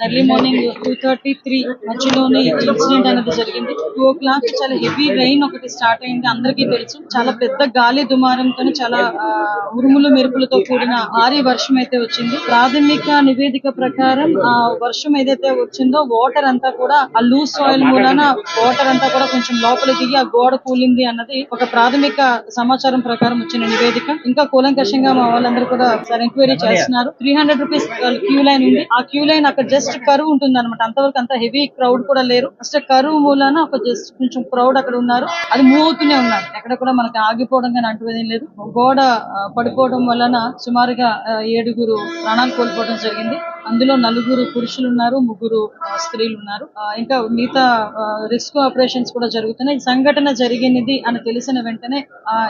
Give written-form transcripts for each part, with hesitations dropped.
Early morning 2:33 మధ్యలోనే incident అనేది జరిగింది. 2 o'clock చాలా హెవీ రెయిన్ ఒకటి స్టార్ట్ అయింది. అందరికీ తెలుసు, చాలా పెద్ద గాలి దుమారంతో చాలా ఉరుములు మెరుపులతో కూడిన భారీ వర్షం అయితే వచ్చింది. ప్రాథమిక నివేదిక ప్రకారం ఆ వర్షం ఏదైతే వచ్చిందో వాటర్ అంతా కూడా ఆ లూజ్ సాయిల్ మూలన వాటర్ అంతా కూడా కొంచెం లోపల దిగి ఆ గోడ కూలింది అన్నది ఒక ప్రాథమిక సమాచారం ప్రకారం వచ్చిన నివేదిక. ఇంకా కూలంకషంగా మా వాళ్ళందరూ కూడా ఎంక్వైరీ చేస్తున్నారు. 300 రూపీస్ క్యూ లైన్ ఉంది. ఆ క్యూ లైన్ అక్కడ జస్ట్ కరువు ఉంటుంది అనమాట. అంతవరకు అంత హెవీ క్రౌడ్ కూడా లేరు. ఫస్ట్ కరువు మూలాన ఒక జస్ట్ కొంచెం క్రౌడ్ అక్కడ ఉన్నారు. అది మూవ్ అవుతూనే ఉన్నారు. ఎక్కడ కూడా మనకి ఆగిపోవడం కానీ అంటున్నది లేదు. గోడ పడిపోవడం వలన సుమారుగా 7 ప్రాణాలు కోల్పోవడం జరిగింది. అందులో 4 పురుషులు ఉన్నారు, 3 స్త్రీలు ఉన్నారు. ఇంకా మిగతా రెస్క్యూ ఆపరేషన్స్ కూడా జరుగుతున్నాయి. సంఘటన జరిగినది అని తెలిసిన వెంటనే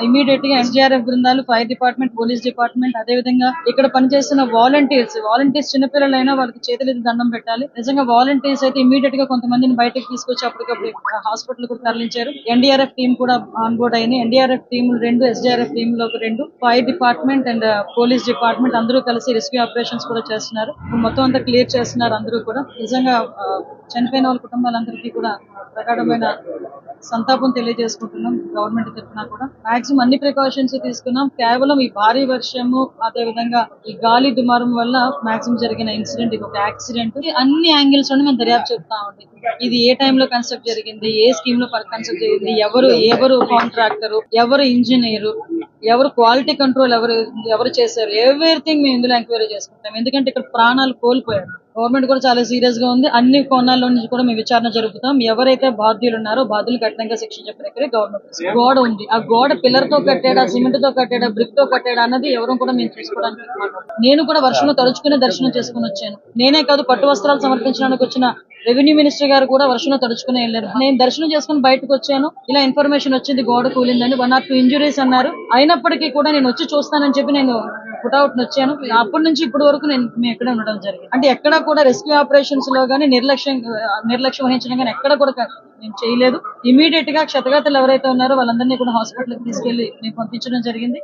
ఇమీడియట్ గా ఎన్డీఆర్ఎఫ్ బృందాలు, ఫైర్ డిపార్ట్మెంట్, పోలీస్ డిపార్ట్మెంట్, అదే విధంగా ఇక్కడ పనిచేస్తున్న వాలంటీర్స్ చిన్నపిల్లలైనా వాళ్ళకి చేతులెత్తి దండం పెట్టాలి. నిజంగా వాలంటీర్స్ అయితే ఇమీడియట్ గా కొంతమందిని బయటకు తీసుకొచ్చి అప్పటికప్పుడు హాస్పిటల్ కూడా తరలించారు. ఎన్డీఆర్ఎఫ్ టీం కూడా ఆన్ బోర్డ్ అయింది. ఎన్డీఆర్ఎఫ్ టీంలు 2, ఎస్డీఆర్ఎఫ్ టీంలు 2, fire department and police department అందరూ కలిసి రెస్క్యూ ఆపరేషన్స్ కూడా చేస్తున్నారు. మొత్తం అంతా క్లియర్ చేస్తున్నారు అందరూ కూడా. నిజంగా చనిపోయిన వాళ్ళ కుటుంబాలందరికీ కూడా ప్రగాఢమైన సంతాపం తెలియజేసుకుంటున్నాం. గవర్నమెంట్ తరఫున కూడా మాక్సిమం అన్ని ప్రికాషన్స్ తీసుకున్నాం. కేవలం ఈ భారీ వర్షము, అదే విధంగా ఈ గాలి దుమారం వల్ల మాక్సిమం జరిగిన ఇన్సిడెంట్ ఇది ఒక యాక్సిడెంట్. అన్ని యాంగిల్స్ లోనే మేము దర్యాప్తు చెప్తా ఉంది. ఇది ఏ టైంలో కన్స్ట్రక్ట్ జరిగింది, ఏ స్కీమ్ లో కన్స్ట్రక్ట్ జరిగింది, ఎవరు కాంట్రాక్టర్, ఎవరు ఇంజనీర్, ఎవరు క్వాలిటీ కంట్రోల్ ఎవరు చేశారు, ఎవ్రీథింగ్ మేము ఇందులో ఎంక్వైరీ చేసుకుంటాం. ఎందుకంటే ఇక్కడ ప్రాణాలు కోల్పోయారు. గవర్నమెంట్ కూడా చాలా సీరియస్ గా ఉంది. అన్ని కోణాల్లో నుంచి కూడా మేము విచారణ జరుపుతాం. ఎవరైతే బాధ్యులు ఉన్నారో బాధ్యులు కఠినంగా శిక్షించే ప్రక్రియ గవర్నమెంట్. గోడ ఉంది, ఆ గోడ పిల్లర్ తో కట్టాడా, సిమెంట్ తో కట్టాడా, బ్రిక్ తో కట్టాడా అన్నది ఎవరు కూడా మేము చూసుకోవడానికి. నేను కూడా వర్షంలో తడుచుకునే దర్శనం చేసుకుని వచ్చాను. నేనే కాదు, పట్టు వస్త్రాలు సమర్పించడానికి వచ్చిన రెవెన్యూ మినిస్టర్ గారు కూడా వర్షంలో తడుచుకునే వెళ్ళారు. నేను దర్శనం చేసుకుని బయటకు వచ్చాను. ఇలా ఇన్ఫర్మేషన్ వచ్చింది గోడ కూలిందని, 1 or 2 ఇంజురీస్ అన్నారు. అయినప్పటికీ కూడా నేను వచ్చి చూస్తానని చెప్పి నేను పుట్అవుట్ వచ్చాను. అప్పటి నుంచి ఇప్పటి వరకు మేము ఎక్కడే ఉండడం జరిగింది. అంటే ఎక్కడ కూడా రెస్క్యూ ఆపరేషన్స్ లో గానీ నిర్లక్ష్యం వహించడం కానీ ఎక్కడ కూడా మేము చేయలేదు. ఇమీడియట్ గా క్షతగాతులు ఎవరైతే ఉన్నారో వాళ్ళందరినీ కూడా హాస్పిటల్ కి తీసుకెళ్లి మేము పంపించడం జరిగింది.